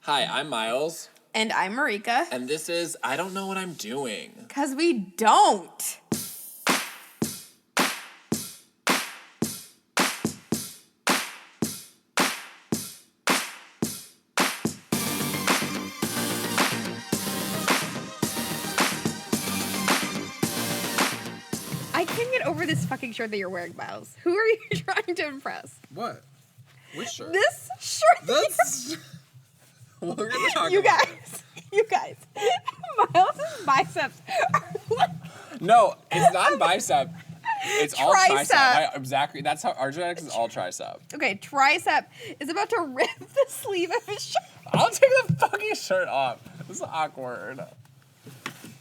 Hi, I'm Miles. And I'm Marika. And this is I Don't Know What I'm Doing. Because we don't. I can't get over this fucking shirt that you're wearing, Miles. Who are you trying to impress? What? Which shirt? This shirt. That's... What we're gonna talk You about. guys. Miles' biceps are like... No, it's not bicep. It's all Tricep. tricep. Exactly. That's how our genetics is all tricep. Okay, tricep is about to rip the sleeve of his shirt. I'll take the fucking shirt off. This is awkward.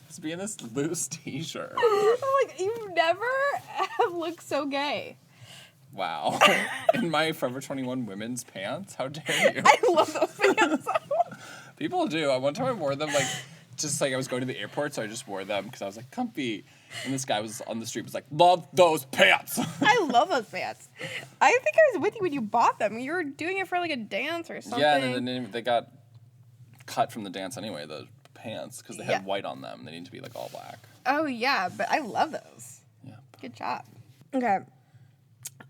Just be in this loose t-shirt. I'm like, you never have looked so gay. Wow. In my Forever 21 women's pants? How dare you? I love those pants. People do. One time I wore them I was going to the airport, so I just wore them because I was like comfy. And this guy was on the street was like, love those pants. I love those pants. I think I was with you when you bought them. You were doing it for like a dance or something. Yeah, and then they got cut from the dance anyway, the pants, because they had white on them. They need to be like all black. Oh, yeah, but I love those. Yeah. Good job. Okay.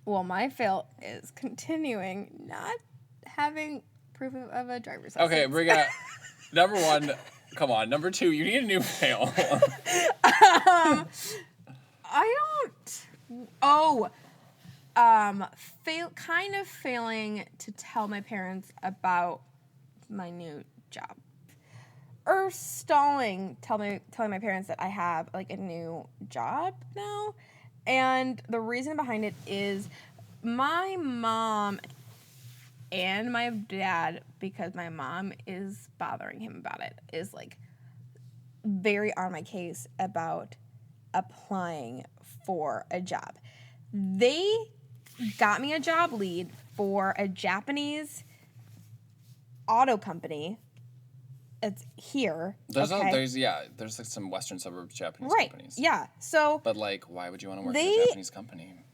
Well, my fail is continuing not having proof of a driver's license. Okay, we got number one. Come on, number two. You need a new fail. Failing to tell my parents about my new job. Or stalling, telling my parents that I have like a new job now. And the reason behind it is my mom and my dad, because my mom is bothering him about it, is like very on my case about applying for a job. They got me a job lead for a Japanese auto company. It's here. There's like some Western suburbs Japanese companies. Yeah. So but like, why would you want to work for a Japanese company?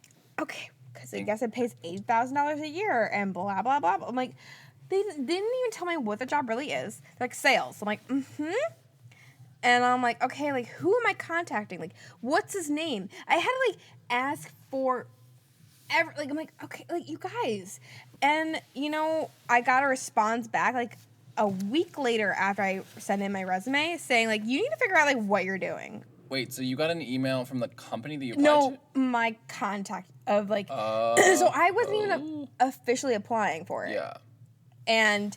Okay, because I guess it pays $8,000 a year and blah blah blah. I'm like, they didn't even tell me what the job really is. They're like sales. I'm like, and I'm like, okay, like who am I contacting? Like, what's his name? I had to like ask for I'm like, okay, like you guys, and I got a response back like a week later after I sent in my resume saying, like, you need to figure out, like, what you're doing. Wait, so you got an email from the company that you applied to? No, my contact of, like... so I wasn't even officially applying for it. Yeah. And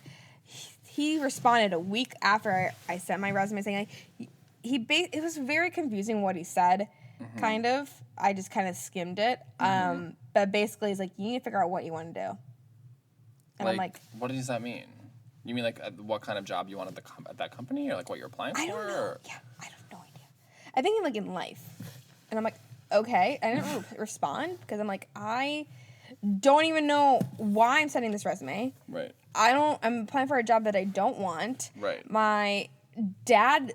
he responded a week after I sent my resume saying, like, it was very confusing what he said, kind of. I just kind of skimmed it. But basically, he's like, you need to figure out what you want to do. And I'm like... What does that mean? You mean, like, what kind of job you want at that company? Or, like, what you're applying for? I don't know. Or? Yeah, I have no idea. I think, like, in life. And I'm like, okay. I didn't really respond because I'm like, I don't even know why I'm sending this resume. Right. I'm applying for a job that I don't want. Right. My dad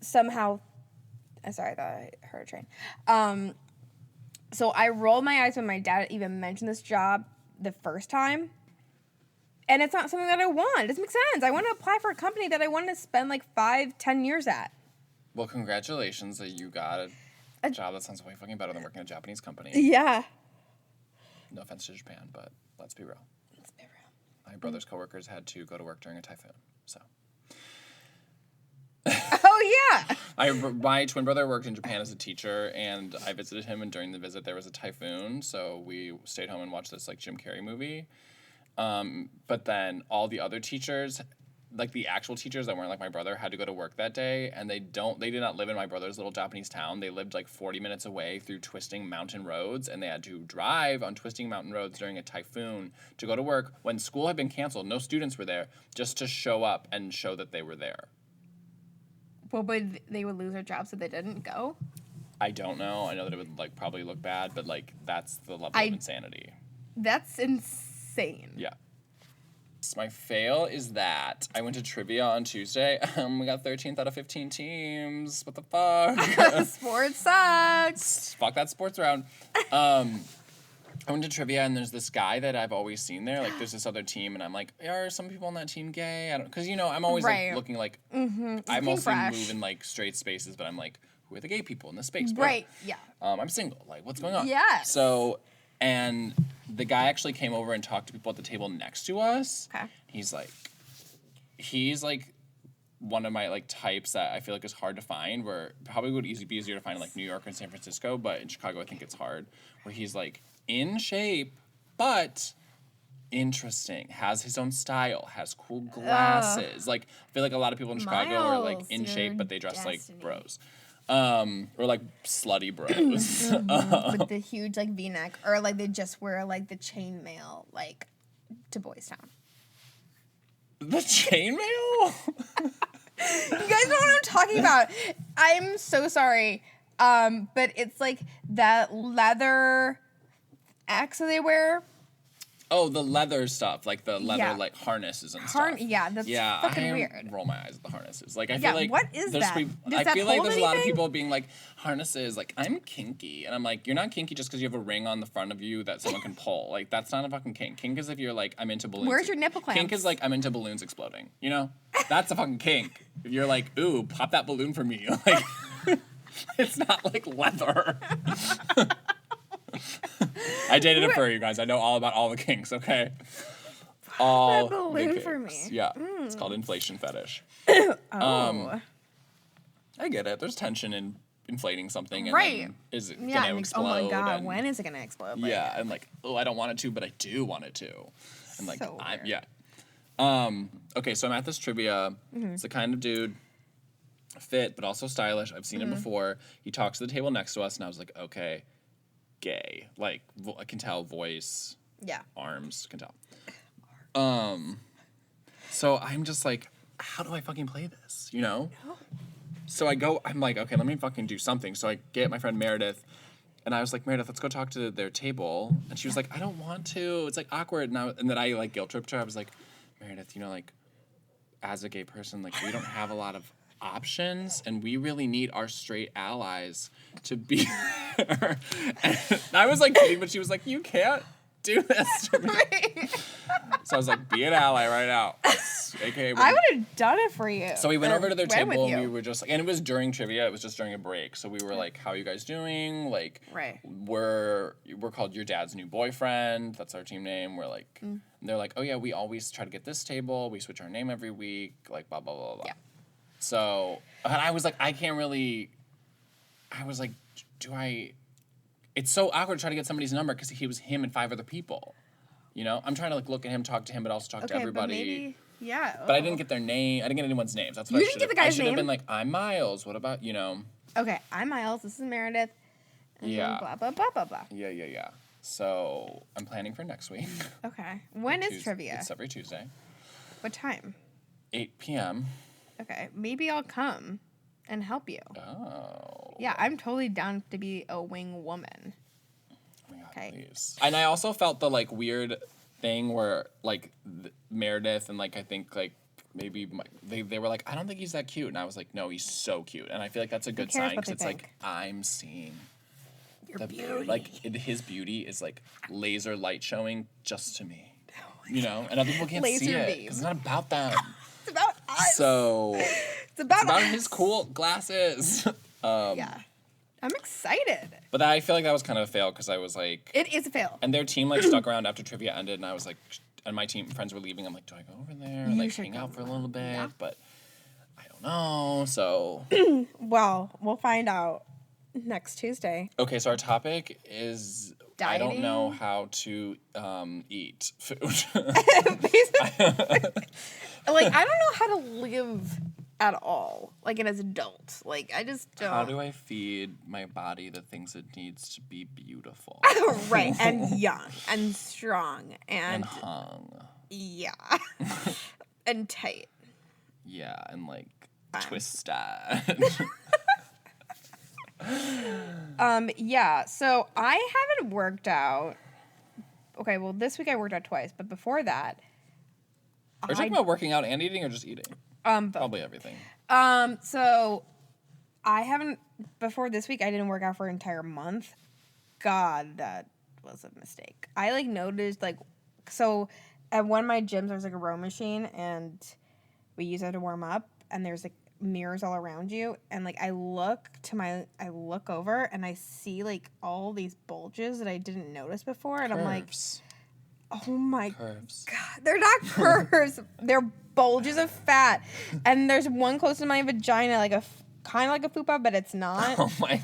somehow... Sorry, I thought I heard a train. So I rolled my eyes when my dad even mentioned this job the first time. And it's not something that I want. It doesn't make sense. I want to apply for a company that I want to spend like 5-10 years at. Well, congratulations that you got a job that sounds way fucking better than working at a Japanese company. Yeah. No offense to Japan, but let's be real. My brother's coworkers had to go to work during a typhoon, so. Oh, yeah. My twin brother worked in Japan as a teacher, and I visited him, and during the visit there was a typhoon, so we stayed home and watched this like Jim Carrey movie. But then all the other teachers, like the actual teachers that weren't like my brother, had to go to work that day, and they did not live in my brother's little Japanese town. They lived like 40 minutes away through twisting mountain roads, and they had to drive on twisting mountain roads during a typhoon to go to work when school had been canceled. No students were there, just to show up and show that they were there. Well, but they would lose their jobs if they didn't go? I don't know. I know that it would like probably look bad, but like that's the level of insanity. That's insane. Yeah. So my fail is that I went to trivia on Tuesday. We got 13th out of 15 teams. What the fuck? Sports sucks. Fuck that sports round. I went to trivia and there's this guy that I've always seen there. Like, there's this other team, and I'm like, are some people on that team gay? I don't, because I'm always Right. like looking like Mm-hmm. I mostly fresh. move in like straight spaces, but I'm like, who are the gay people in this space? Bro? Right. Yeah. I'm single. Like, what's going on? Yes. So, and the guy actually came over and talked to people at the table next to us. Okay. He's like one of my like types that I feel like is hard to find. Where probably would be easier to find in like New York and San Francisco, but in Chicago I think it's hard. Where he's like in shape, but interesting, has his own style, has cool glasses. Like I feel like a lot of people in Chicago are like Miles, in shape, your but they dress destiny. like bros. Or like slutty bros. With the huge like V-neck, or like they just wear like the chainmail like to Boys Town. The chainmail? You guys know what I'm talking about. I'm so sorry. But it's like that leather axe that they wear. Oh, the leather stuff, like the leather Yeah. like harnesses and stuff. Yeah, that's fucking I weird. roll my eyes at the harnesses. Like I Yeah, feel like what is there's that? Does I that feel like hold there's a lot of anything? people being like harnesses. Like I'm kinky, and I'm like, you're not kinky just because you have a ring on the front of you that someone can pull. Like that's not a fucking kink. Kink is if you're like, I'm into balloons. Where's your nipple clamps? Kink is like I'm into balloons exploding. You know, that's a fucking kink. If you're like, ooh, pop that balloon for me. Like it's not like leather. I dated a furry, you guys. I know all about all the kinks, okay? All the balloon for kinks. me. Yeah. It's called inflation fetish. Oh. I get it. There's tension in inflating something and Right. then is it Yeah, gonna and explode? oh my god, and, when is it gonna explode? Like, yeah, and like, oh, I don't want it to, but I do want it to. And like So I'm weird. yeah. Okay, so I'm at this trivia. Mm-hmm. It's the kind of dude fit but also stylish. I've seen him before. He talks to the table next to us and I was like, okay, gay. Like I can tell voice, Yeah. arms, can tell. So I'm just like, how do I fucking play this? You know? So I'm like, okay, let me fucking do something. So I get my friend Meredith, and I was like, Meredith, let's go talk to their table. And she was like, I don't want to. It's like awkward. And then I like guilt tripped her. I was like, Meredith, like, as a gay person, like we don't have a lot of options, and we really need our straight allies to be there. And I was like kidding, but she was like, you can't do this to me. So I was like, be an ally right now. AKA, I would have done it for you. so we went over to their went with table and you. we were just like, and it was during trivia. It was just during a break. So we were like, how are you guys doing? Like, Right. we're called Your Dad's New Boyfriend. That's our team name. We're like, and they're like, oh yeah, we always try to get this table. We switch our name every week. Like, blah, blah, blah, blah. Yeah. So, and I was like, I was like, it's so awkward to try to get somebody's number because he was him and 5 other people. You know, I'm trying to like look at him, talk to him, but also talk to everybody. But maybe, yeah. But I didn't get their name. I didn't get anyone's names. That's what You I didn't should get the have. I guy's should have name? been like, I'm Miles. What about Okay, I'm Miles. This is Meredith. And then Yeah. blah, blah, blah, blah, blah. Yeah. So I'm planning for next week. Okay. When is Tues- trivia? It's every Tuesday, What time? 8 p.m. Okay. Maybe I'll come and help you. Oh. Yeah, I'm totally down to be a wing woman. Oh my God, Okay. please. And I also felt the like weird thing where like Meredith and like I think like maybe they were like, I don't think he's that cute, and I was like, no, he's so cute, and I feel like that's a good cares sign what because they it's think? like I'm seeing Your the beauty. like his beauty is like laser light showing just to me, you know, and other people can't see Laser it beam. because it's not about them. It's about us. So it's about about us. his cool glasses. Yeah. I'm excited. But I feel like that was kind of a fail because I was like, It is a fail. and their team like stuck around after trivia ended, and I was like, and my team friends were leaving. I'm like, do I go over there and You like should hang out go. for a little bit? Yeah. But I don't know. So Well, we'll find out next Tuesday. okay, so our topic is I don't know Dieting? how to eat food. Like, I don't know how to live at all, like as an adult. Like, I just don't. How do I feed my body the things it needs to be beautiful Right, and young, and strong, and and hung? yeah, and tight. Yeah, and like Fun. twisted. Yeah, so I haven't worked out. Okay, well, this week I worked out twice, but before that, Are you talking about working out and eating or just eating? both. Probably everything. So I haven't, before this week, I didn't work out for an entire month. God, that was a mistake. I like noticed like so at one of my gyms there's like a row machine and we use it to warm up and there's like mirrors all around you and like I look over and I see like all these bulges that I didn't notice before and I'm like, oh my Curves. God, they're not curves. They're bulges of fat. And there's one close to my vagina, like kind of like a fupa, but it's not. Oh my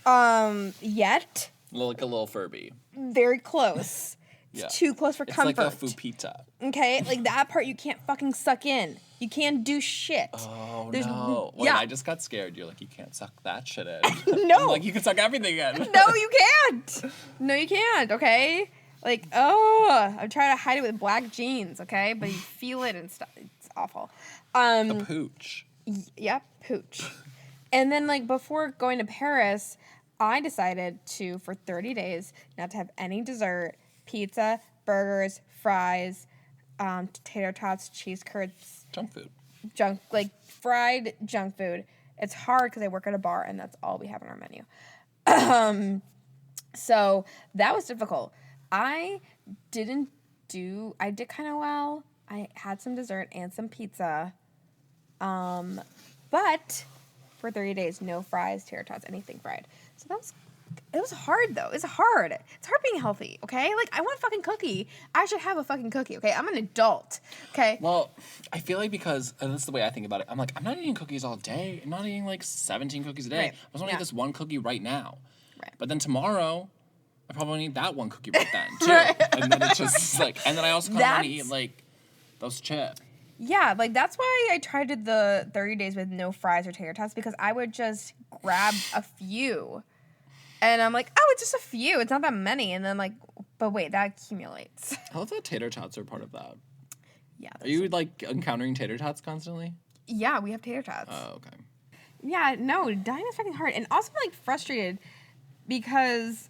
God. Yet. Like a little Furby. Very close. It's too close for comfort. It's like a fupita. Okay? Like that part you can't fucking suck in. You can't do shit. Oh, no. Wait, I just got scared. You're like, you can't suck that shit in. No. I'm like, you can suck everything in. No, you can't. No, you can't, okay? Like, oh, I'm trying to hide it with black jeans, okay? But you feel it and stuff. It's awful. A pooch. Yep, pooch. And then, like, before going to Paris, I decided to, for 30 days, not to have any dessert, pizza, burgers, fries, tater tots, cheese curds. Junk food. Fried junk food. It's hard because I work at a bar, and that's all we have on our menu. So that was difficult. I did kind of well. I had some dessert and some pizza. But for 30 days, no fries, tater tots, anything fried. So it was hard though. It's hard. It's hard being healthy, okay? Like I want a fucking cookie. I should have a fucking cookie, okay? I'm an adult, okay? Well, I feel like because, and that's the way I think about it, I'm like, I'm not eating cookies all day. I'm not eating like 17 cookies a day. Right. I just want to eat this one cookie right now. Right. But then tomorrow, I probably need that one cookie right then, too. Right. And then it's just like, and then I also kind of want to eat like those chips. Yeah, like that's why I tried the 30 days with no fries or tater tots because I would just grab a few. And I'm like, oh, it's just a few. It's not that many. And then like, but wait, that accumulates. I love that tater tots are part of that. Yeah. Are you like encountering tater tots constantly? Yeah, we have tater tots. Oh, okay. Yeah, no, dying is fucking hard. And also I'm like frustrated because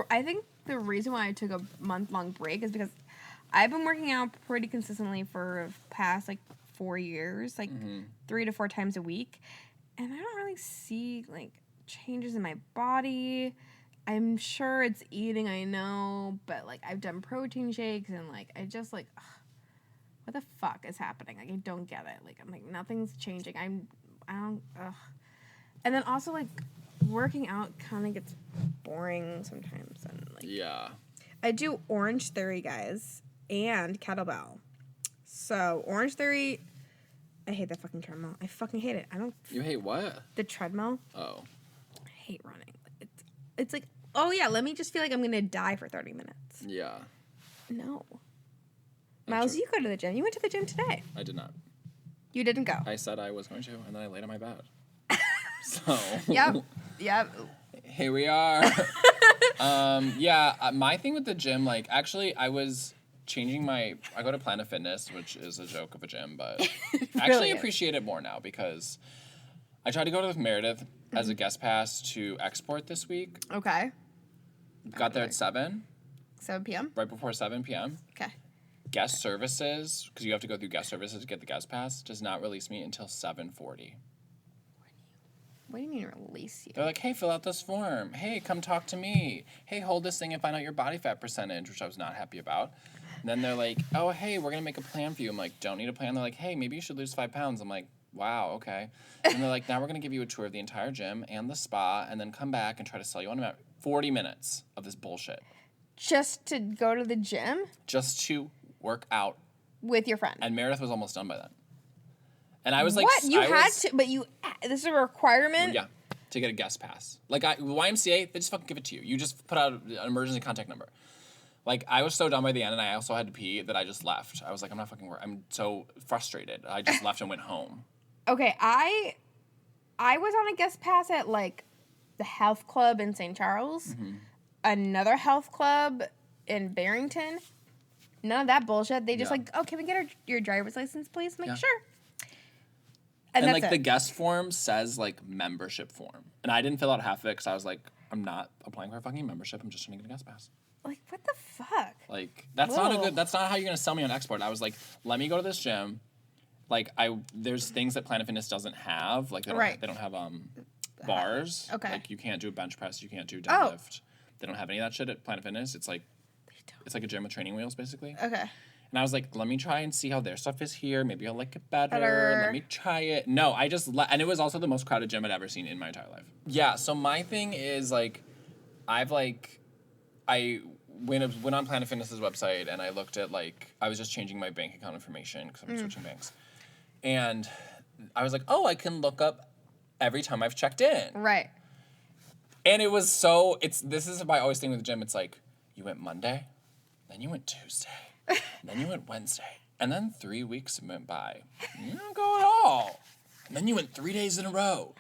I think the reason why I took a month-long break is because I've been working out pretty consistently for the past like 4 years, like 3 to 4 times a week. And I don't really see like changes in my body. I'm sure it's eating, I know, but like I've done protein shakes and like I just like, ugh, what the fuck is happening? Like I don't get it. Like I'm like nothing's changing. Ugh. And then also like working out kind of gets boring sometimes and like yeah. I do Orange Theory, guys, and kettlebell. So Orange Theory, I hate that fucking treadmill. I fucking hate it. You hate what? The treadmill. Oh. I hate running. It's like, oh yeah, let me just feel like I'm gonna die for 30 minutes. Yeah. No. Miles, you go to the gym. You went to the gym today. I did not. You didn't go. I said I was going to, and then I laid on my bed. So. Yep. Here we are. My thing with the gym, like, actually, I was changing I go to Planet Fitness, which is a joke of a gym, but I actually appreciate it more now because I tried to go to with Meredith as a guest pass to export this week. Okay. Got there at 7. 7 p.m.? Right before 7 p.m. Okay. Guest services, because you have to go through guest services to get the guest pass, does not release me until 7:40. What do you mean release you? They're like, hey, fill out this form. Hey, come talk to me. Hey, hold this thing and find out your body fat percentage, which I was not happy about. And then they're like, oh, hey, we're going to make a plan for you. I'm like, don't need a plan. They're like, hey, maybe you should lose 5 pounds. I'm like, wow, okay. And they're like, now we're going to give you a tour of the entire gym and the spa and then come back and try to sell you on a map. 40 minutes of this bullshit. Just to go to the gym? Just to work out. With your friend? And Meredith was almost done by then. And I was like... What? You had to... But you... This is a requirement? Yeah. To get a guest pass. Like, YMCA, they just fucking give it to you. You just put out an emergency contact number. Like, I was so done by the end, and I also had to pee that I just left. I was like, I'm not fucking... I'm so frustrated. I just left and went home. Okay, I was on a guest pass at, like, the health club in St. Charles. Mm-hmm. Another health club in Barrington. None of that bullshit. They just like, oh, can we get your driver's license, please? I'm like, sure. And that's like, the guest form says, like, membership form. And I didn't fill out half of it because I was like, I'm not applying for a fucking membership. I'm just trying to get a guest pass. Like, what the fuck? Like, that's not how you're going to sell me on export. I was like, let me go to this gym. Like, there's things that Planet Fitness doesn't have. Like, they don't have bars. Okay. Like, you can't do a bench press. You can't do deadlift. They don't have any of that shit at Planet Fitness. It's like a gym with training wheels, basically. Okay. And I was like, let me try and see how their stuff is here. Maybe I'll like it better. Better. Let me try it. No, I just and it was also the most crowded gym I'd ever seen in my entire life. Yeah. So my thing is like, I went on Planet Fitness's website and I looked at like I was just changing my bank account information because I'm switching banks, and I was like, oh, I can look up every time I've checked in. Right. And it was this is my always thing with the gym. It's like, you went Monday, then you went Tuesday, then you went Wednesday, and then 3 weeks went by. You don't go at all. And then you went 3 days in a row,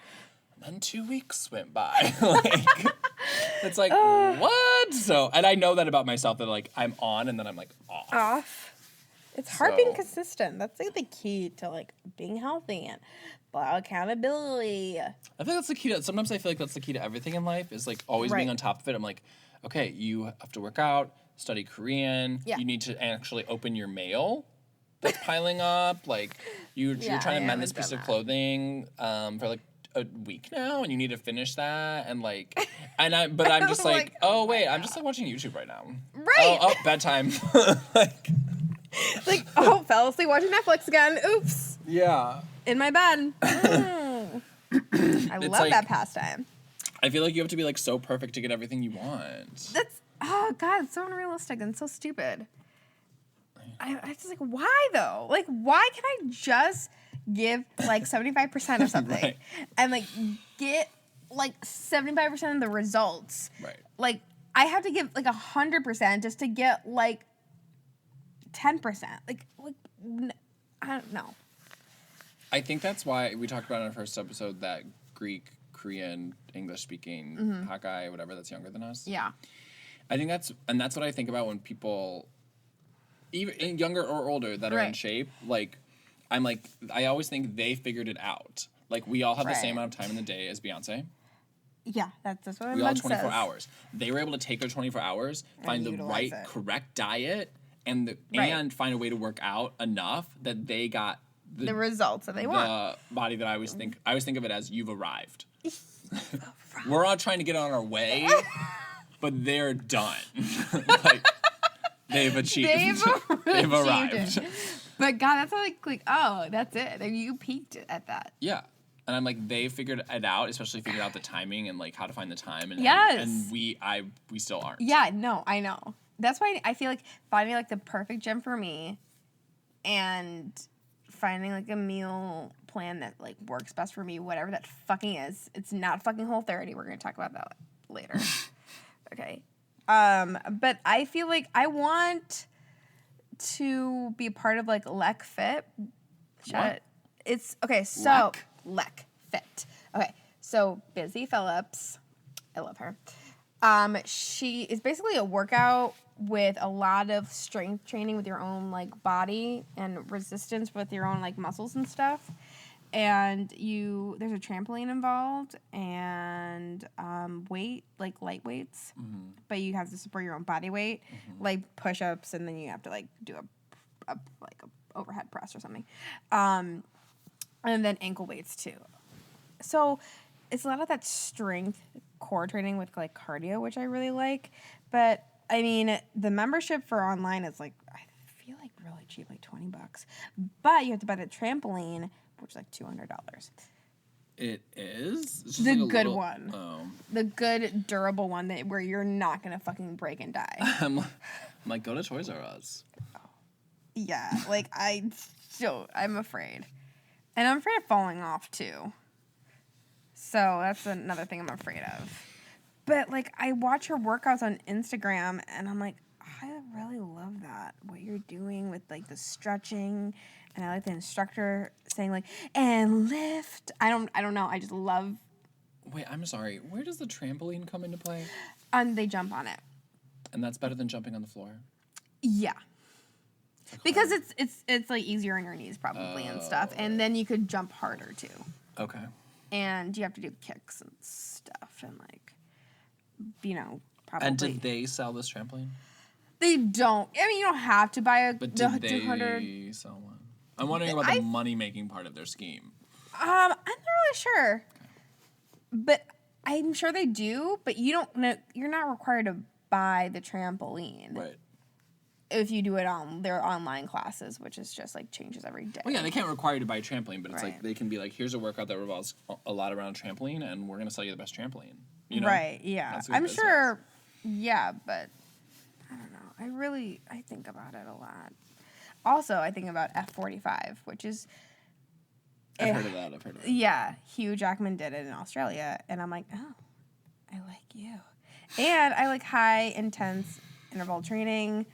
and then 2 weeks went by. Like, it's like, what? So, and I know that about myself, that like I'm on and then I'm like off. It's hard being consistent. That's like the key to like being healthy and accountability. I think that's the key to, sometimes I feel like that's the key to everything in life, is like always being on top of it. I'm like, okay, you have to work out, study Korean. Yeah. You need to actually open your mail that's piling up. Like you're trying to mend this piece of clothing for like a week now, and you need to finish that. And like, but I'm just like, oh wait, I'm just like watching YouTube right now. Right. Oh, bedtime. Like, fell asleep watching Netflix again. Oops. Yeah. In my bed. I love like, that pastime. I feel like you have to be like so perfect to get everything you want. That's, oh God, it's so unrealistic and so stupid. I just like, why though? Like, why can I just give like 75% of something Right. and like get like 75% of the results? Right. Like, I have to give like 100% just to get like 10%. Like I don't know. I think that's why we talked about in our first episode that Greek, Korean, English speaking hot guy, whatever, that's younger than us. Yeah. I think that's what I think about when people, even younger or older, that are in shape. Like, I always think they figured it out. Like, we all have the same amount of time in the day as Beyonce. Yeah, that's what we all have 24 hours. They were able to take their 24 hours, find the right, correct diet, and find a way to work out enough that they got the results that they want. The body that I always think of it as, you've arrived. We're all trying to get on our way, but they're done. Like, they've achieved. They've arrived. But God, that's like, oh, that's it. You peaked at that. Yeah. And I'm like, they figured it out, especially figured out the timing and like how to find the time. And and we still aren't. Yeah, no, I know. That's why I feel like finding like the perfect gym for me, and finding like a meal plan that like works best for me, whatever that fucking is. It's not fucking Whole30. We're gonna talk about that later. Okay. But I feel like I want to be a part of like Lec Fit. What? It's okay. So Lec Fit. Okay. So Busy Phillips, I love her. She is basically a workout with a lot of strength training with your own like body and resistance with your own like muscles and stuff. And there's a trampoline involved and weight, like light weights, but you have to support your own body weight, like push-ups, and then you have to like do a overhead press or something, and then ankle weights too. So it's a lot of that strength core training with like cardio, which I really like. But I mean, the membership for online is like, I feel like really cheap, like $20. But you have to buy the trampoline, which is like $200. It is? It's the like good one. Oh. The good, durable one where you're not going to fucking break and die. I'm like, go to Toys R Us. Yeah, like I'm afraid. And I'm afraid of falling off too. So that's another thing I'm afraid of. But like, I watch her workouts on Instagram and I'm like, I really love that, what you're doing with like the stretching. And I like the instructor saying like, and lift. I don't know. I just love. Wait, I'm sorry. Where does the trampoline come into play? They jump on it. And that's better than jumping on the floor? Yeah. Because it's like easier on your knees probably and stuff. And then you could jump harder too. Okay. And you have to do kicks and stuff and like, probably. And did they sell this trampoline? They don't. I mean, you don't have to buy but did they sell one? I'm wondering about the money-making part of their scheme. I'm not really sure. Okay. But I'm sure they do, but you don't know, you're not required to buy the trampoline. Right. If you do it on their online classes, which is just like changes every day. Well, yeah, they can't require you to buy a trampoline, but it's Right. like they can be like, here's a workout that revolves a lot around trampoline, and we're gonna sell you the best trampoline. You know? Right, yeah. That's good I'm business. sure, yeah, but I don't know. I think about it a lot. Also, I think about F45, which is... I've heard of that. Yeah, Hugh Jackman did it in Australia, and I'm like, oh, I like you. And I like high intense interval training,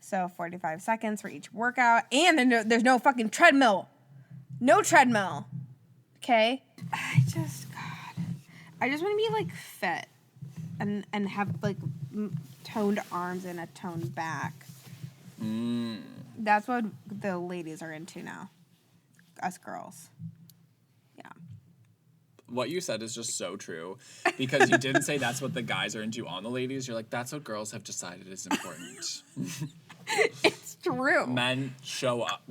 so 45 seconds for each workout, and there's no fucking treadmill. No treadmill. Okay? I just want to be like fit and have like toned arms and a toned back. That's what the ladies are into now. Us girls. Yeah. What you said is just so true, because you didn't say that's what the guys are into on the ladies. You're like, that's what girls have decided is important. It's true. Men show up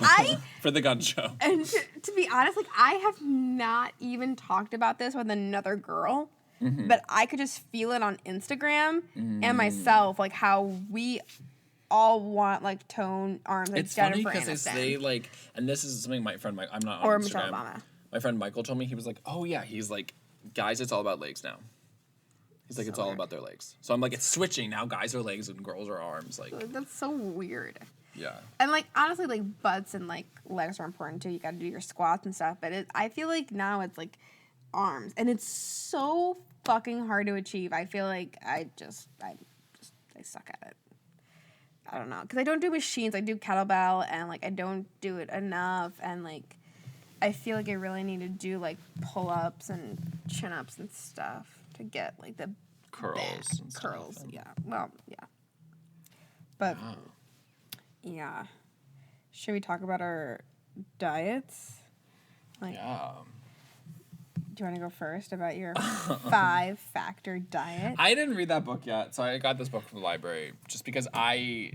for the gun show. And to be honest, like, I have not even talked about this with another girl, but I could just feel it on Instagram and myself, like how we all want like toned arms, like It's Jennifer funny because Aniston. they like, and this is something my friend Mike, I'm not on Or Instagram. Michelle Obama. My friend Michael told me, he was like, oh yeah, he's like, guys, it's all about legs now. He's like, So it's all weird. about their legs. So I'm like, it's switching now. Guys are legs and girls are arms. Like, That's so weird. yeah. And like honestly, like butts and like legs are important too. You got to do your squats and stuff. But I feel like now it's like arms, and it's so fucking hard to achieve. I feel like I suck at it. I don't know, because I don't do machines. I do kettlebell, and like I don't do it enough, and like I feel like I really need to do like pull ups and chin ups and stuff to get like the Curls. back And stuff. curls. Yeah. Well, yeah. But Wow. yeah. Should we talk about our diets? Like, Yeah. do you want to go first about your 5-factor diet? I didn't read that book yet, so I got this book from the library just because I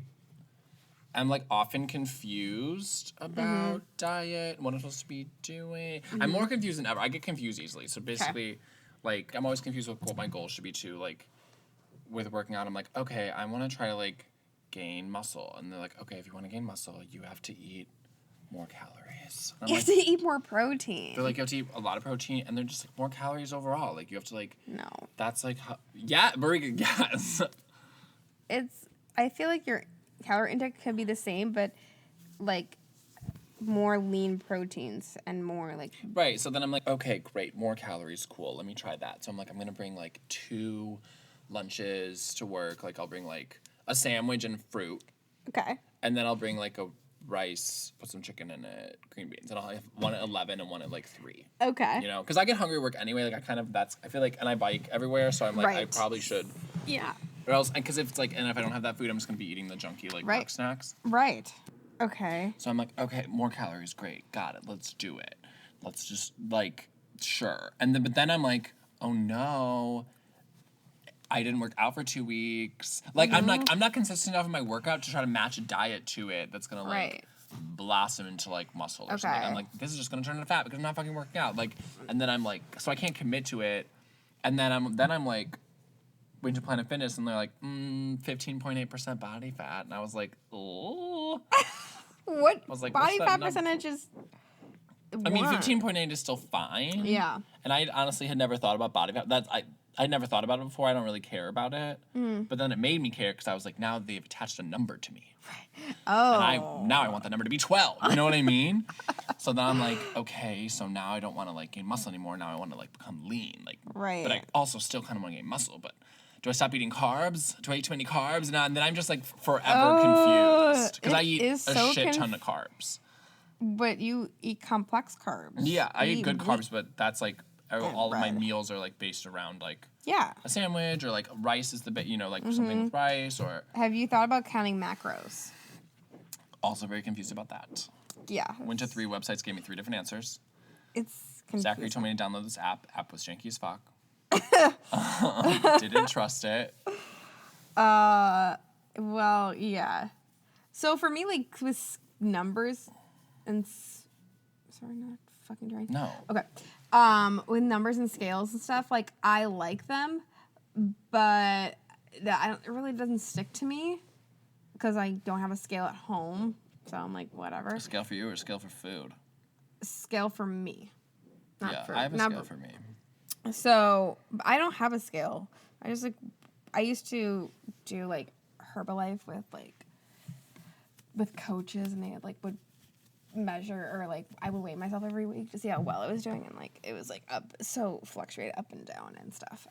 am like often confused about diet and what I'm supposed to be doing. I'm more confused than ever. I get confused easily. So basically, like, I'm always confused with what my goal should be too. Like, with working out, I'm like, okay, I want to try to like gain muscle, and they're like, okay, if you want to gain muscle, you have to eat more calories. And I'm You like, have to eat more protein. they're like, you have to eat a lot of protein, and they're just like more calories overall. Like, you have to like. No. That's like how, yeah, Marika, yes. I feel like your calorie intake could be the same, but like more lean proteins and more like Right. So then I'm like, okay, great, more calories, cool. Let me try that. So I'm like, I'm gonna bring like 2 lunches to work. Like I'll bring like a sandwich and fruit, okay. and then I'll bring like a rice, put some chicken in it, green beans, and I'll have one at 11 and one at like 3. Okay. You know, because I get hungry at work anyway. Like I feel like, and I bike everywhere, so I'm like, I Right. probably should. Yeah. Or else, because if it's like, and if I don't have that food, I'm just gonna be eating the junky like Right. work snacks. Right. Okay. So I'm like, okay, more calories, great, got it, let's do it. Let's just like, sure. And then, but then I'm like, oh no, I didn't work out for 2 weeks. Like I'm not consistent enough in my workout to try to match a diet to it that's gonna like Right. blossom into like muscle or something. Okay. I'm like, this is just gonna turn into fat because I'm not fucking working out. Like, and then I'm like, so I can't commit to it. And then I'm like, went to Planet Fitness and they're like, 15.8% body fat, and I was like, oh. What was like, body what's that fat number? percentage is? I mean, one? 15.8 is still fine. Yeah. And I honestly had never thought about body fat. I never thought about it before. I don't really care about it. But then it made me care because I was like, now they've attached a number to me. Oh. And now I want that number to be 12. You know what I mean? So then I'm like, okay, so now I don't want to like gain muscle anymore. Now I want to like become lean. Like, Right. But I also still kind of want to gain muscle. But do I stop eating carbs? Do I eat too many carbs? And then I'm just like forever confused because I it eat is a so shit ton of carbs. But you eat complex carbs. Yeah, I You eat good wheat- carbs, but that's like all of my bread. meals are like based around like Yeah. a sandwich or like rice is the bit, you know, like Mm-hmm. something with rice, or Have you thought about counting macros? also very confused about that. Yeah. Went to 3 websites, gave me 3 different answers. It's confusing. Zachary told me to download this app. App was janky as fuck. Didn't trust it. Well, yeah. So for me, like with numbers and sorry, not fucking drink. No. Okay. With numbers and scales and stuff, like, I like them, but it really doesn't stick to me because I don't have a scale at home. So I'm like, whatever. A scale for you or a scale for food? Scale for me. Yeah, I have a scale for me. So I don't have a scale. I used to do like Herbalife with coaches, and they would measure, or like I would weigh myself every week to see how well I was doing, and like it was like fluctuate up and down and stuff.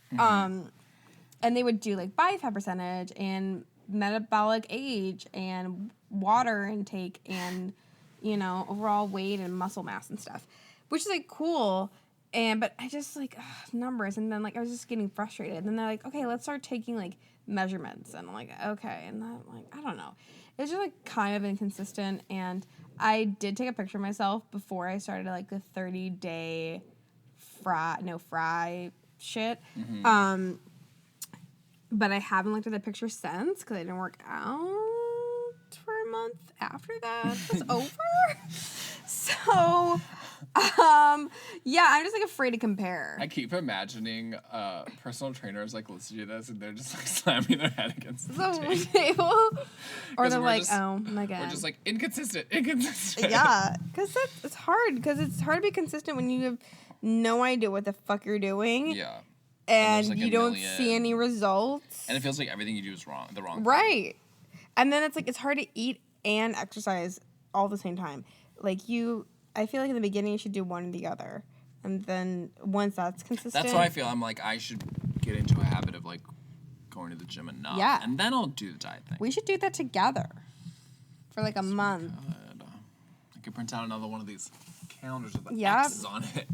And they would do like body fat percentage and metabolic age and water intake and overall weight and muscle mass and stuff, which is like cool. But I just like numbers, and then like I was just getting frustrated. And then they're like, okay, let's start taking like measurements, and I'm like, okay, and then like I don't know, it's just like kind of inconsistent. And I did take a picture of myself before I started like the 30-day fry shit. But I haven't looked at the picture since because I didn't work out for a month after that was over. So, yeah, I'm just like afraid to compare. I keep imagining personal trainers like listening to this and they're just like slamming their head against the table. Or they're like, just, oh my God. We're just like inconsistent. Yeah, because it's hard. Because it's hard to be consistent when you have no idea what the fuck you're doing. Yeah. And like you don't see any results. And it feels like everything you do is wrong. The wrong right. Thing. And then it's like it's hard to eat and exercise all at the same time. Like I feel like in the beginning you should do one or the other. And then once that's consistent. That's what I feel. I'm like, I should get into a habit of like going to the gym enough. Yeah. And then I'll do the diet thing. We should do that together for like a month. I could print out another one of these calendars with the X's on it.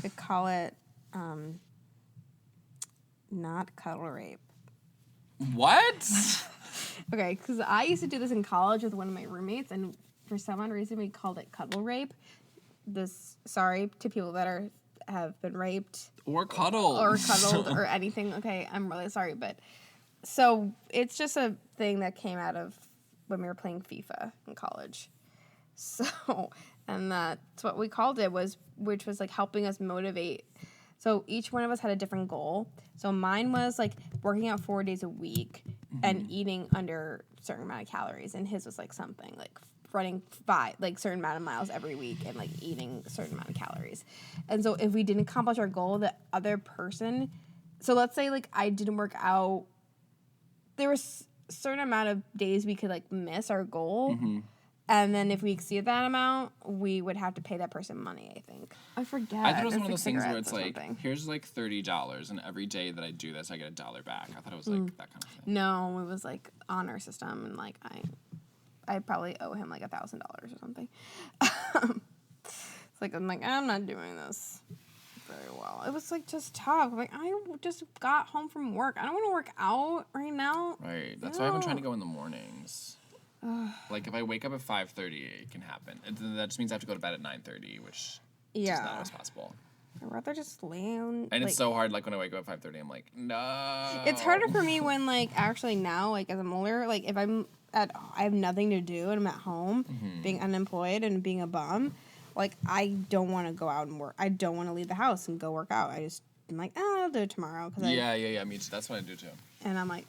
Could call it not cuddle rape. What? Okay, because I used to do this in college with one of my roommates, and for some odd reason we called it cuddle rape. Sorry to people that have been raped. Or cuddled. Or cuddled or anything. Okay, I'm really sorry, but so it's just a thing that came out of when we were playing FIFA in college. So, and that's what we called it, which was like helping us motivate. So each one of us had a different goal. So mine was like working out 4 days a week and eating under a certain amount of calories. And his was like something like running certain amount of miles every week and like eating a certain amount of calories. And so if we didn't accomplish our goal, the other person, so let's say like I didn't work out, there was a certain amount of days we could like miss our goal. And then if we exceed that amount, we would have to pay that person money, I think. I forget. I thought it was one of those things where it's like, here's like $30, and every day that I do this, I get $1 back. I thought it was like that kind of thing. No, it was like honor system, and like I probably owe him like $1,000 or something. It's like I'm not doing this very well. It was like just tough. Like I just got home from work. I don't want to work out right now. Right. That's why I've been trying to go in the mornings. Like if I wake up at 5:30, it can happen. That just means I have to go to bed at 9:30, which is not always possible. I'd rather just lay on. And it's so hard. Like when I wake up at 5:30, I'm like, no. It's harder for me when like actually now, like as I'm older, like if I have nothing to do and I'm at home, being unemployed and being a bum, like I don't want to go out and work. I don't want to leave the house and go work out. I'm like, I'll do it tomorrow. Yeah. Me too. That's what I do too. And I'm like,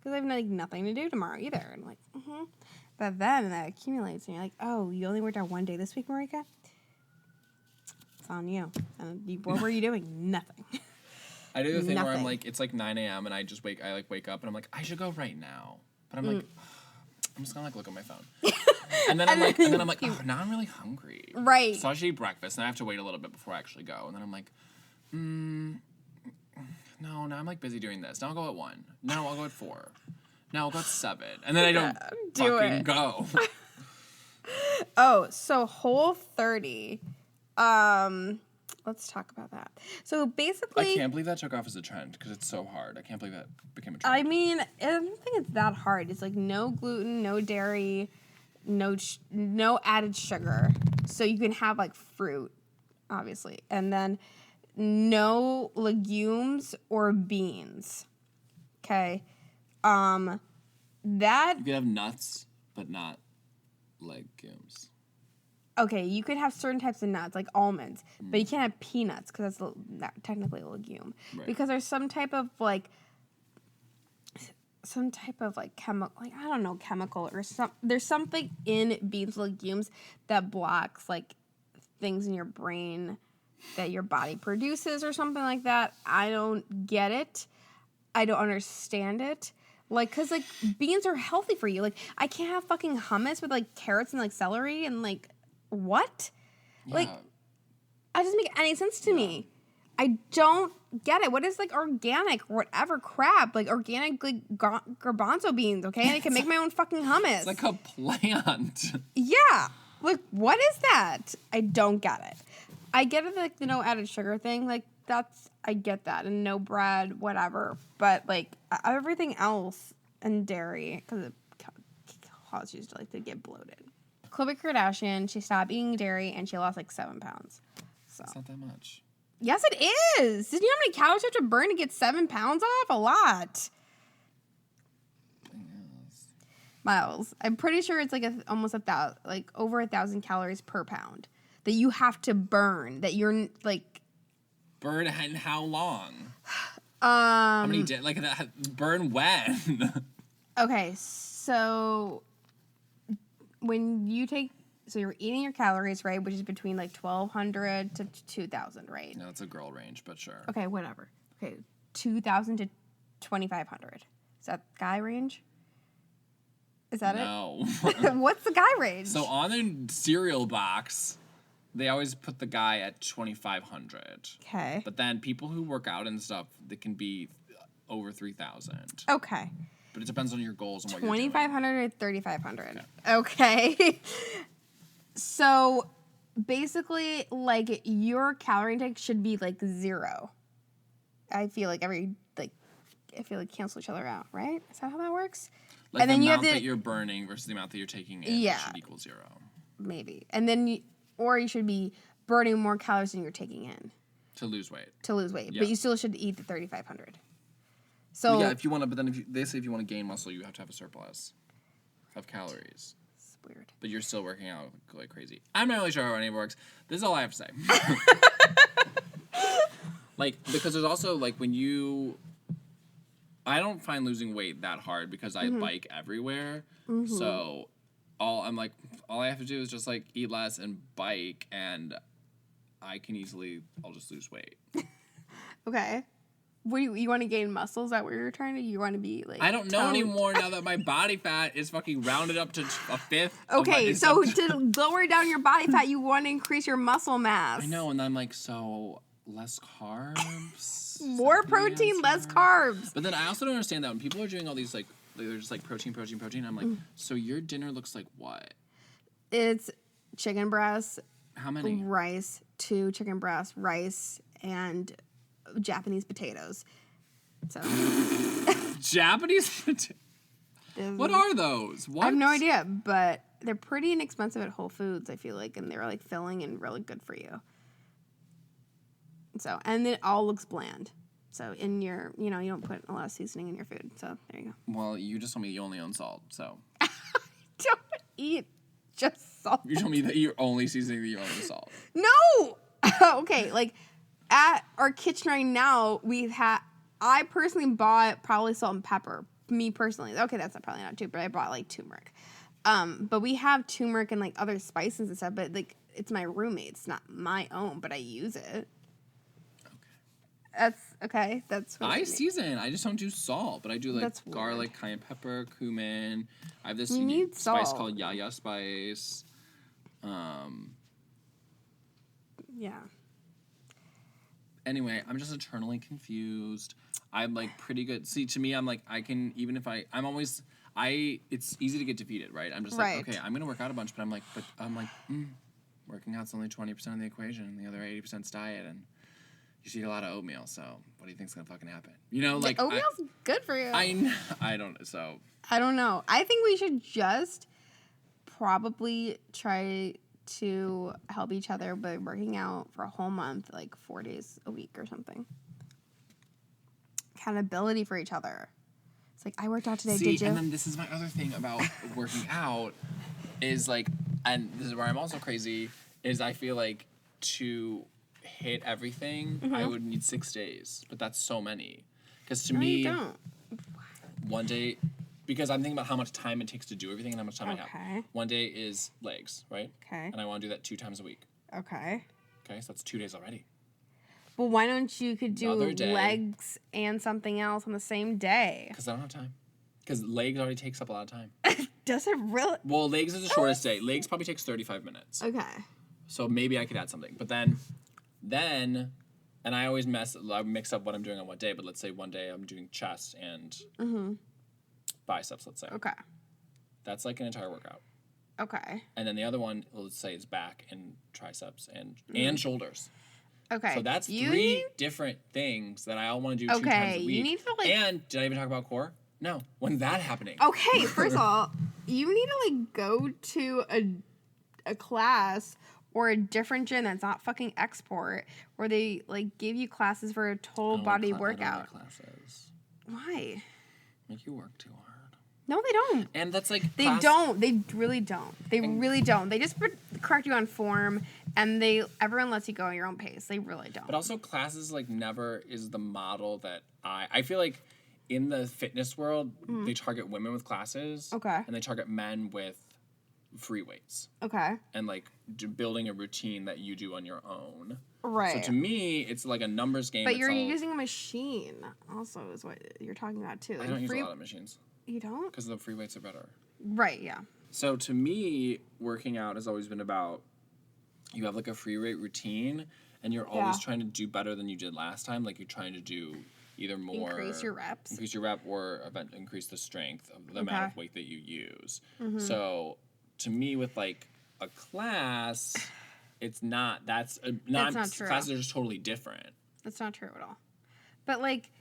because I have like nothing to do tomorrow either. And I'm like, But then that accumulates, and you're like, oh, you only worked out 1 day this week, Marika? It's on you. And what were you doing? Nothing. I do the thing where I'm like, it's like 9 a.m. and I wake up and I'm like, I should go right now. But I'm like, I'm just gonna like look at my phone. And then I'm like, oh, now I'm really hungry. Right. So I should eat breakfast, and I have to wait a little bit before I actually go. And then I'm like, no, now I'm like busy doing this. Now I'll go at 1. No, I'll go at 4. Now I'll go at 7. And then I don't fucking go. Oh, so Whole30. Let's talk about that. So basically, I can't believe that took off as a trend because it's so hard. I can't believe that became a trend. I mean, I don't think it's that hard. It's like no gluten, no dairy, no added sugar. So you can have like fruit, obviously. And then no legumes or beans. Okay. You can have nuts, but not legumes. okay, you could have certain types of nuts, like almonds, but you can't have peanuts because that's not technically a legume. Right. Because there's some type of chemical, like I don't know, chemical or there's something in beans and legumes that blocks like things in your brain that your body produces or something like that. I don't get it. I don't understand it. Like, cause like beans are healthy for you. Like, I can't have fucking hummus with like carrots and like celery and like what? Yeah. Like, it doesn't make any sense to me. I don't get it. What is like organic or whatever crap? Like organic like garbanzo beans, okay? And I can make my own fucking hummus. It's like a plant. Yeah. Like, what is that? I don't get it. I get it, like, the no added sugar thing. Like, I get that. And no bread, whatever. But, like, everything else and dairy, because it causes you to, like, to get bloated. Khloe Kardashian, she stopped eating dairy, and she lost, like, 7 pounds. So. It's not that much. Yes, it is. Did you know how many calories you have to burn to get 7 pounds off? A lot. Miles. I'm pretty sure it's like almost 1,000, like over 1,000 calories per pound that you have to burn. That you're like burn and how long? How many days? Like burn when? Okay, so when you so you're eating your calories, right, which is between like 1,200 to 2,000, right? No, it's a girl range, but sure. Okay, whatever. Okay, 2,000 to 2,500. Is that guy range? Is that no. it? What's the guy range? So on the cereal box, they always put the guy at 2,500. Okay. But then people who work out and stuff, they can be over 3,000. Okay. But it depends on your goals and what you're 2,500 to 3,500. Okay. So basically, like your calorie intake should be like 0. I feel like cancel each other out, right? Is that how that works? Like and the then amount that you're burning versus the amount that you're taking in should equal 0. Maybe. And then you should be burning more calories than you're taking in. To lose weight. Yeah. But you still should eat the 3,500. So yeah, if you want to, but then they say if you want to gain muscle, you have to have a surplus of calories. It's weird. But you're still working out like crazy. I'm not really sure how any of it works. This is all I have to say. Like, because there's also, like, I don't find losing weight that hard because I bike everywhere. Mm-hmm. So all I have to do is just, like, eat less and bike, and I'll just lose weight. Okay. What you want to gain muscle? Is that what you're trying to? You want to be like? I don't know anymore now that my body fat is fucking rounded up to a fifth. Okay, so to lower down your body fat, you want to increase your muscle mass. I know, and I'm like, so less carbs, more protein, less carbs. But then I also don't understand that when people are doing all these like they're just like protein. I'm like, so your dinner looks like what? It's chicken breasts. How many? Rice, 2 chicken breasts, rice, and Japanese potatoes. So Japanese potatoes. What are those? What? I have no idea, but they're pretty inexpensive at Whole Foods, I feel like, and they're like filling and really good for you. So, and it all looks bland. So in your, you don't put a lot of seasoning in your food. So there you go. Well, you just told me you only own salt, so. I don't eat just salt. You told me that you're only seasoning that you own is salt. No! Okay, like at our kitchen right now, I personally bought probably salt and pepper. Me personally. Okay, that's probably not true, but I bought like turmeric. But we have turmeric and like other spices and stuff, but like it's my roommate's, not my own, but I use it. That's what I season. I just don't do salt, but I do like garlic, cayenne pepper, cumin. I have this spice called Yaya spice. Yeah. Anyway, I'm just eternally confused. I'm like pretty good. See, to me, I'm like it's easy to get defeated, right? I'm just like, okay, I'm gonna work out a bunch, but I'm like, working out's only 20% of the equation, and the other 80%'s diet, and you should eat a lot of oatmeal. So what do you think's gonna fucking happen? Like oatmeal's good for you. I don't know. I think we should just probably try to help each other by working out for a whole month, like 4 days a week or something. Accountability for each other. It's like, I worked out today, did you? And then this is my other thing about working out is like, And this is where I'm also crazy, is I feel like to hit everything, I would need 6 days. But that's so many. Because to No, me, you don't. one day, because I'm thinking about how much time it takes to do everything and how much time I have. Okay. One day is legs, right? Okay. And I want to do that 2 times a week. Okay. Okay, so that's 2 days already. Well, why don't you could do Another day. legs and something else on the same day? Because I don't have time. Because legs already takes up a lot of time. Does it really? Well, legs is the shortest day. Legs probably takes 35 minutes. Okay. So maybe I could add something. But then, and I always mix up what I'm doing on what day. But let's say one day I'm doing chest and biceps, let's say. Okay. That's like an entire workout. Okay. And then the other one, let's say, is back and triceps and shoulders. Okay. So that's 3 different things that I all want to do 2 times a week. You need to like. And did I even talk about core? No. When's that happening? Okay, first of all, you need to like go to a class or a different gym that's not fucking export, where they like give you classes for a total body workout. I don't like classes. Why? Make you work too hard. No, they don't. And that's like They don't. They really don't. They really don't. They just correct you on form, and everyone lets you go at your own pace. They really don't. But also, classes like never is the model that I feel like in the fitness world they target women with classes. Okay. And they target men with free weights. Okay. And like building a routine that you do on your own. Right. So to me, it's like a numbers game. But you're using a machine. Also, is what you're talking about too. I don't use a lot of machines. You don't? Because the free weights are better. Right. Yeah. So to me, working out has always been about you have like a free weight routine, and you're always trying to do better than you did last time. Like you're trying to do either more increase your reps, or increase the strength of the amount of weight that you use. So to me, with like a class, it's not. That's not true. Classes are just totally different. That's not true at all. But like,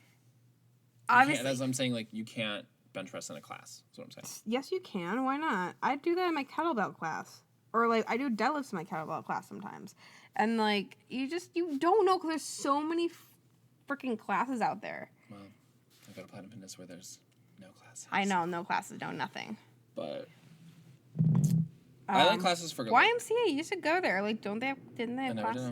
obviously, that's what I'm saying. Like you can't bench press in a class. That's what I'm saying. Yes, you can. Why not? I do that in my kettlebell class. Or, like, I do deadlifts in my kettlebell class sometimes. And, like, you don't know because there's so many freaking classes out there. Well, I go to Platinum Fitness where there's no classes. I know, no classes, no nothing. But I like classes for YMCA, you should go there. Like, didn't they have classes?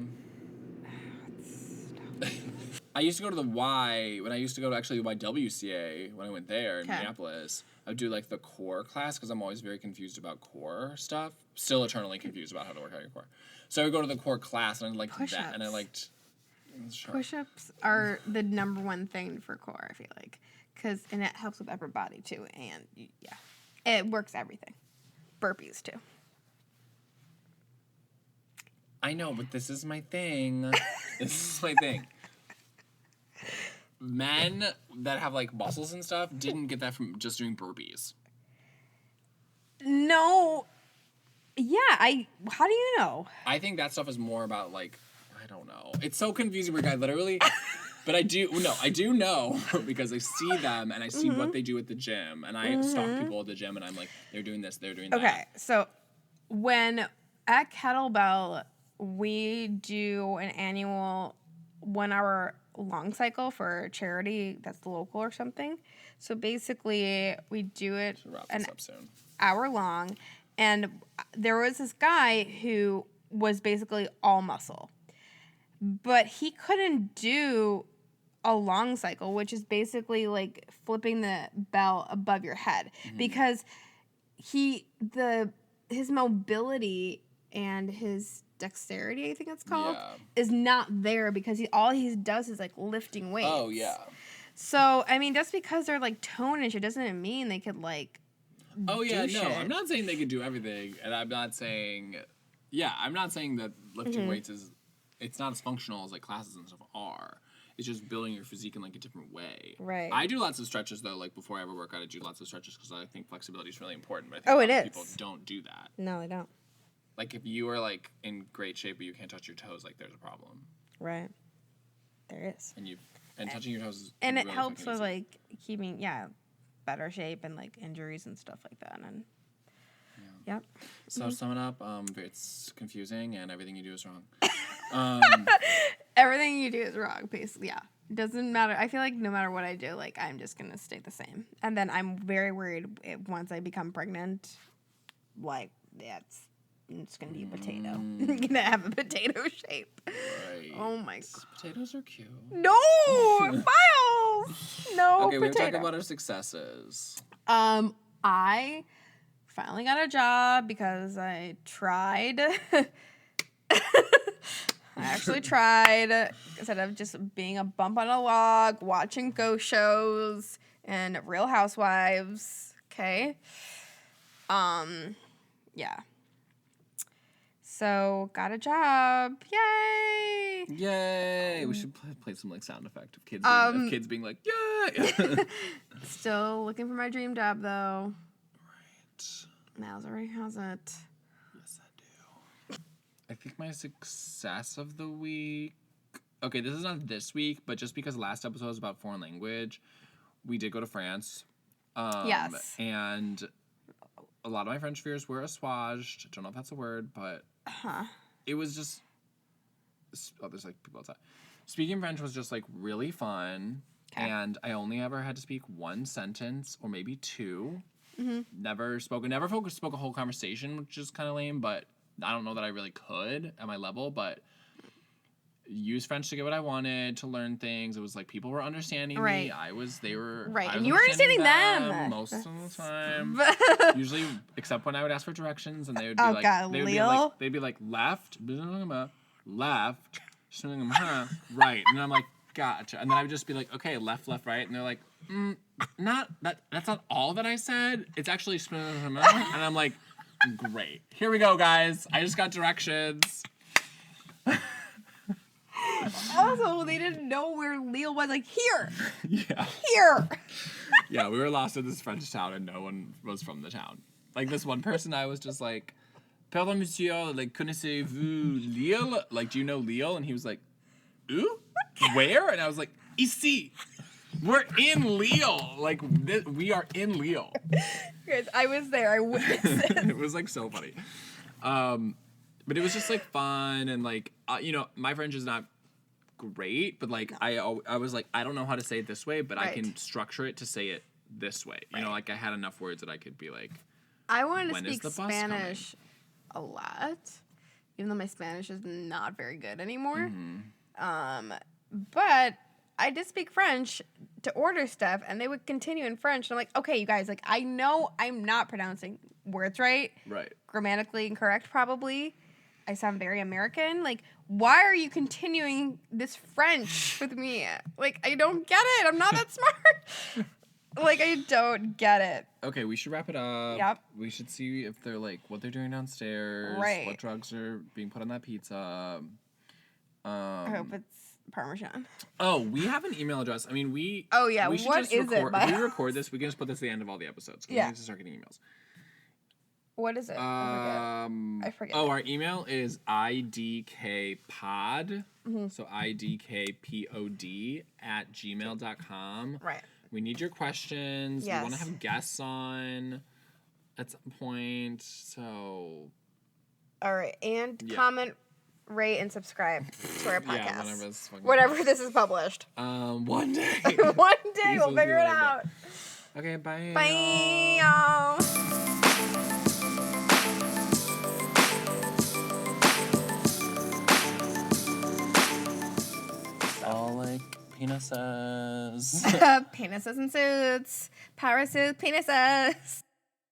I used to go to the Y when I used to go to actually YWCA when I went there in Minneapolis. I would do like the core class because I'm always very confused about core stuff. Still eternally confused about how to work out your core. So I would go to the core class and I liked that. And I liked push-ups are the number one thing for core, I feel like. And it helps with upper body too. And yeah, it works everything. Burpees too. I know, but this is my thing. Men that have like muscles and stuff didn't get that from just doing burpees. No. Yeah, how do you know? I think that stuff is more about like, I don't know. It's so confusing because I literally, but I do know because I see them and I see what they do at the gym and I stalk people at the gym and I'm like, they're doing this, they're doing that. Okay, so when at Kettlebell, we do an annual 1 hour long cycle for charity that's local or something. So basically, we do it an hour long. And there was this guy who was basically all muscle. But he couldn't do a long cycle, which is basically like flipping the bell above your head. Because his mobility and his dexterity, I think it's called, is not there because all he does is like lifting weights. Oh, yeah. So, I mean, just because they're like toned and shit doesn't mean they could like oh, yeah, no. I'm not saying they could do everything. And I'm not saying that lifting weights it's not as functional as like classes and stuff are. It's just building your physique in like a different way. Right. I do lots of stretches though. Like before I ever work out, I do lots of stretches because I think flexibility is really important. But I think a lot of people don't do that. No, they don't. Like if you are like in great shape but you can't touch your toes, like there's a problem. Right. There is. And touching your toes is and really it helps with easy. like keeping better shape and like injuries and stuff like that. And yep. So to sum it up, it's confusing and everything you do is wrong. Everything you do is wrong, basically. Yeah. It doesn't matter. I feel like no matter what I do, like I'm just gonna stay the same. And then I'm very worried once I become pregnant, like it's gonna be a potato. It's gonna have a potato shape. Right. Oh my god. Potatoes are cute. No, Miles. No Okay, we have to talk potato. about our successes. I finally got a job because I tried. I actually tried instead of just being a bump on a log, watching ghost shows and Real Housewives. Okay. Yeah. So got a job. Yay! Yay! We should play some like sound effect of kids being like, yay! Still looking for my dream job though. Right. Miles already has it. Yes, I do. I think my success of the week. Okay, this is not this week, but just because last episode was about foreign language, we did go to France. Yes. And a lot of my French fears were assuaged. Don't know if that's a word, but it was just. Oh, there's like people outside. Speaking French was just like really fun, and I only ever had to speak one sentence or maybe two. Mm-hmm. Never spoke a whole conversation, which is kind of lame. But I don't know that I really could at my level, but. Use French to get what I wanted, to learn things. It was like people were understanding me. They were. Right, I was and you were understanding them. most of the time. Usually, except when I would ask for directions, and they would be they'd be like left, left, right, and I'm like, gotcha. And then I would just be like, okay, left, right, and they're like, not that. That's not all that I said. It's actually, and I'm like, great. Here we go, guys. I just got directions. Also, they didn't know where Lille was. Like, here. Yeah. Here. Yeah, we were lost in this French town, and no one was from the town. Like, this one person, I was just like, Pardon, monsieur, like, connaissez-vous Lille? Like, do you know Lille? And he was like, ooh? Where? And I was like, ici. We're in Lille. Like, we are in Lille. Guys, I was there. I witnessed it. It was, like, so funny. But it was just, like, fun, and, like, my French is not great, but like I was like, I don't know how to say it this way, but I can structure it to say it this way. You know, like I had enough words that I could be like, I wanted to speak Spanish a lot, even though my Spanish is not very good anymore. Mm-hmm. But I did speak French to order stuff, and they would continue in French. And I'm like, okay, you guys, like I know I'm not pronouncing words right, grammatically incorrect, probably. I sound very American. Like, why are you continuing this French with me? Like, I don't get it. I'm not that smart. Like, I don't get it. Okay, we should wrap it up. Yep. We should see if they're, like, what they're doing downstairs. Right. What drugs are being put on that pizza. I hope it's Parmesan. Oh, we have an email address. I mean, Oh, yeah. We should What just is record, it? If we record this, we can just put this at the end of all the episodes. Yeah. We need to start getting emails. What is it? I forget. Oh, our email is idkpod, so idkpod @gmail.com. Right. We need your questions. Yes. We want to have guests on at some point, so... All right, and comment, rate, and subscribe to our podcast. Yeah, whenever this is published. One day. One day, we'll figure it out. Okay, bye. Bye, y'all. All like penises. Penises and suits. Power suit penises.